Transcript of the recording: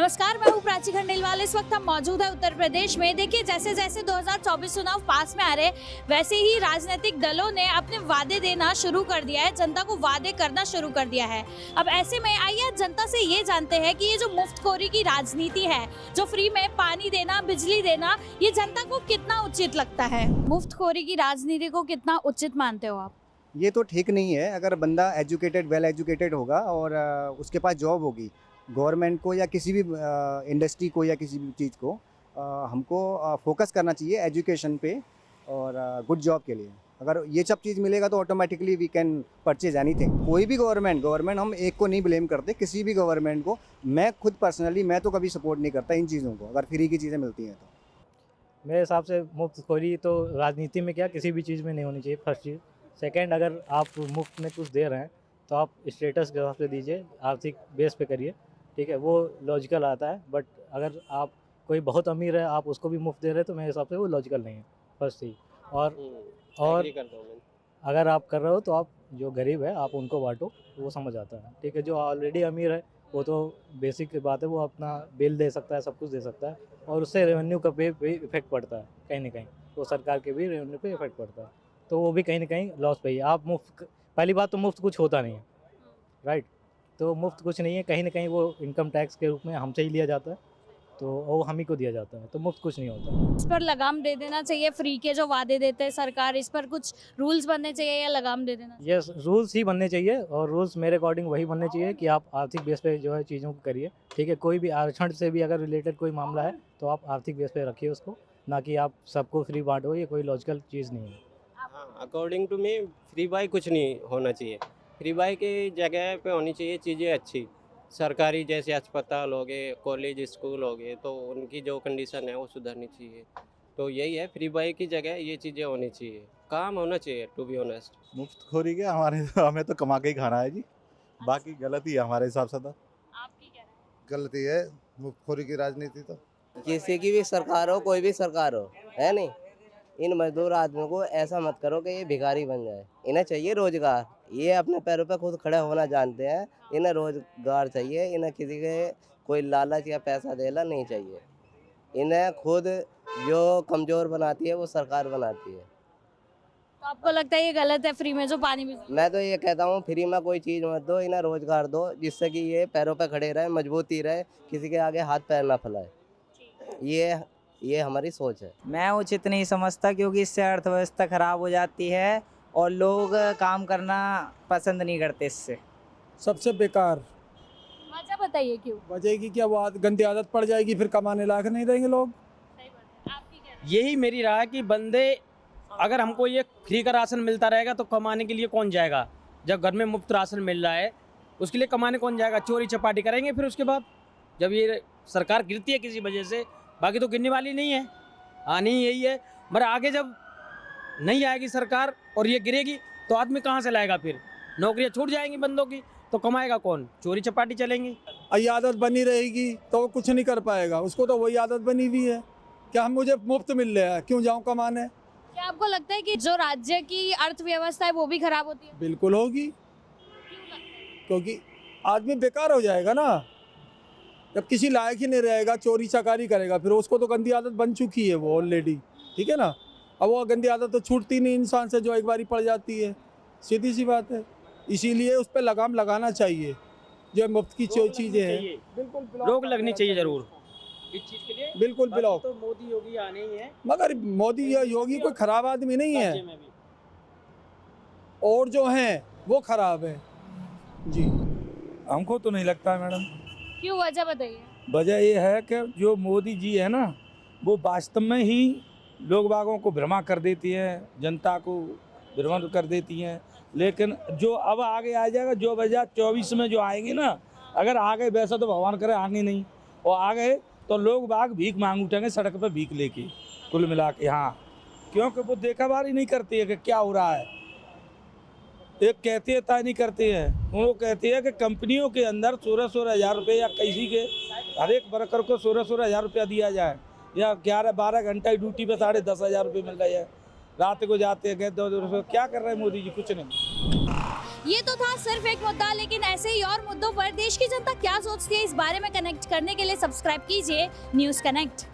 नमस्कार, मैं हूँ प्राची खंडेलवाल। इस वक्त हम मौजूद है उत्तर प्रदेश में। देखिए, जैसे जैसे 2024 चुनाव पास में आ रहे, वैसे ही राजनीतिक दलों ने अपने वादे देना शुरू कर दिया है, जनता को वादे करना शुरू कर दिया है। अब ऐसे में आइए जनता से ये जानते हैं कि ये जो मुफ्तखोरी की राजनीति है, जो फ्री में पानी देना, बिजली देना, ये जनता को कितना उचित लगता है? मुफ्तखोरी की राजनीति को कितना उचित मानते हो आप? ये तो ठीक नहीं है। अगर बंदा एजुकेटेड वेल एजुकेटेड होगा और उसके पास जॉब होगी, गवर्नमेंट को या किसी भी इंडस्ट्री को या किसी भी चीज़ को हमको फोकस करना चाहिए एजुकेशन पे और गुड जॉब के लिए। अगर ये सब चीज़ मिलेगा तो automatically we can purchase anything. कोई भी गवर्नमेंट हम एक को नहीं ब्लेम करते, किसी भी गवर्नमेंट को। मैं खुद पर्सनली मैं तो कभी सपोर्ट नहीं करता इन चीज़ों को, अगर फ्री की चीज़ें मिलती हैं तो। मेरे हिसाब से मुफ्तखोरी तो राजनीति में क्या किसी भी चीज़ में नहीं होनी चाहिए, फर्स्ट चीज़। सेकंड, अगर आप मुफ्त में कुछ दे रहे हैं तो आप स्टेटस के हिसाब से दीजिए, आर्थिक बेस पे करिए, ठीक है, वो लॉजिकल आता है। बट अगर आप कोई बहुत अमीर है, आप उसको भी मुफ्त दे रहे हैं तो मेरे हिसाब से वो लॉजिकल नहीं है, फर्स्ट चीज़। और अगर आप कर रहे हो तो आप जो गरीब है आप उनको बांटो, वो समझ आता है, ठीक है। जो ऑलरेडी अमीर है वो तो बेसिक बात है, वो अपना बिल दे सकता है, सब कुछ दे सकता है, और उससे रेवेन्यू का पे इफेक्ट पड़ता है कहीं ना कहीं, तो सरकार के भी रेवेन्यू पे इफेक्ट पड़ता है, तो वो भी कहीं ना कहीं लॉस पे ही है। आप मुफ्त, पहली बात तो मुफ्त कुछ होता नहीं है, राइट। तो मुफ्त कुछ नहीं है, कहीं ना कहीं वो इनकम टैक्स के रूप में हमसे ही लिया जाता है, तो वो हम ही को दिया जाता है, तो मुफ्त कुछ नहीं होता। इस पर लगाम दे देना चाहिए, फ्री के जो वादे देते हैं सरकार, इस पर कुछ रूल्स बनने चाहिए या लगाम दे देना चाहिए? यस, रूल्स ही बनने चाहिए, और रूल्स मेरे अकॉर्डिंग वही बनने चाहिए कि आप आर्थिक बेस पे जो है चीज़ों को करिए, ठीक है। कोई भी आरक्षण से भी अगर रिलेटेड कोई मामला है तो आप आर्थिक बेस पे रखिए उसको, ना कि आप सबको फ्री बांटो, ये कोई लॉजिकल चीज़ नहीं है। हाँ, according to me free by कुछ नहीं होना चाहिए। फ्री बाई की जगह पे होनी चाहिए चीज़ें अच्छी, सरकारी, जैसे अस्पताल हो गए, कॉलेज स्कूल हो गए, तो उनकी जो कंडीशन है वो सुधरनी चाहिए। तो यही है, फ्री बाई की जगह ये चीज़ें होनी चाहिए, काम होना चाहिए, टू बी ऑनेस्ट। मुफ्तखोरी के हमें तो कमा के ही खाना है जी, बाकी गलत ही है हमारे हिसाब से तो। आप क्या कह रहे हैं? गलती है मुफ्तखोरी की राजनीति तो। किसी की भी सरकार हो, कोई भी सरकार हो, है नहीं, इन मजदूर आदमियों को ऐसा मत करो कि ये भिखारी बन जाए। इन्हें चाहिए रोजगार, ये अपने पैरों पर खुद खड़े होना जानते हैं, इन्हें रोजगार चाहिए, इन्हें किसी के कोई लालच या पैसा देना नहीं चाहिए। इन्हें खुद जो कमज़ोर बनाती है वो सरकार बनाती है। तो आपको लगता है ये गलत है, फ्री में जो पानी भी? मैं तो ये कहता हूँ फ्री में कोई चीज़ मत दो, इन्हें रोजगार दो, जिससे कि ये पैरों पर खड़े रहे, मजबूती रहे, किसी के आगे हाथ पैर ना फैलाए। ये हमारी सोच है। मैं उचित नहीं समझता, क्योंकि इससे अर्थव्यवस्था खराब हो जाती है और लोग काम करना पसंद नहीं करते इससे। सबसे बेकार। वजह बताइए क्यों? वजह की क्या, वो गंदी आदत पड़ जाएगी, फिर कमाने लायक नहीं रहेंगे लोग। सही बात है। आप क्या कह रहे हैं? यही मेरी राय है कि बंदे, अगर हमको ये फ्री का राशन मिलता रहेगा तो कमाने के लिए कौन जाएगा? जब घर में मुफ्त राशन मिल रहा है उसके लिए कमाने कौन जाएगा? चोरी चपाटी करेंगे फिर उसके बाद, जब ये सरकार गिरती है किसी वजह से, बाकी तो गिरने वाली नहीं है, आनी ही यही है। मगर आगे जब नहीं आएगी सरकार और ये गिरेगी तो आदमी कहाँ से लाएगा? फिर नौकरियाँ छूट जाएंगी बंदों की, तो कमाएगा कौन? चोरी चपाटी चलेंगी। ये आदत बनी रहेगी तो वो कुछ नहीं कर पाएगा, उसको तो वही आदत बनी हुई है क्या हम मुझे मुफ्त मिल रहा है, क्यों जाऊँ कमाने। क्या आपको लगता है कि जो राज्य की अर्थव्यवस्था है वो भी खराब होती है? बिल्कुल होगी, क्योंकि आदमी बेकार हो जाएगा ना, जब किसी लायक ही नहीं रहेगा, चोरी चकारी करेगा, फिर उसको तो गंदी आदत बन चुकी है वो ऑलरेडी, ठीक है ना। अब वो गंदी आदत तो छूटती नहीं इंसान से, जो एक बारी पड़ जाती है, सीधी सी बात है। इसीलिए उस पर लगाम लगाना चाहिए, जो मुफ्त की चीज़ें हैं, बिल्कुल रोक लगनी चाहिए जरूर इस चीज के लिए। बिल्कुल ब्लॉक। तो मोदी योगी आने ही है, मगर मोदी या योगी कोई खराब आदमी नहीं है, राज्य में भी। और जो हैं वो खराब है जी। हमको तो नहीं लगता है मैडम। क्यों, वजह बताइए? वजह ये है कि जो मोदी जी है ना, वो वास्तव में ही लोग बागों को भ्रमा कर देती हैं, जनता को भ्रमण कर देती हैं। लेकिन जो अब आगे आ जाएगा, जो 2024 में जो आएंगे ना, अगर आ गए, वैसा तो भगवान करे आगे नहीं, और आ गए तो लोग बाग भीख मांग उठेंगे सड़क पर भीख लेके, कुल मिला के। हाँ, क्योंकि वो देखाबारी नहीं करती है कि क्या हो रहा है। एक कहती है तय नहीं करते हैं, वो कहती है कि कंपनियों के अंदर 16-16 हज़ार रुपये, या किसी के हर एक वर्कर को 16-16 हज़ार रुपया दिया जाए, या 11-12 घंटा ड्यूटी पे 10,500 रुपये मिल रही है, रात को जाते हैं, क्या कर रहे हैं मोदी जी? कुछ नहीं। ये तो था सिर्फ एक मुद्दा, लेकिन ऐसे ही और मुद्दों पर देश की जनता क्या सोचती है इस बारे में कनेक्ट करने के लिए सब्सक्राइब कीजिए न्यूज़ कनेक्ट।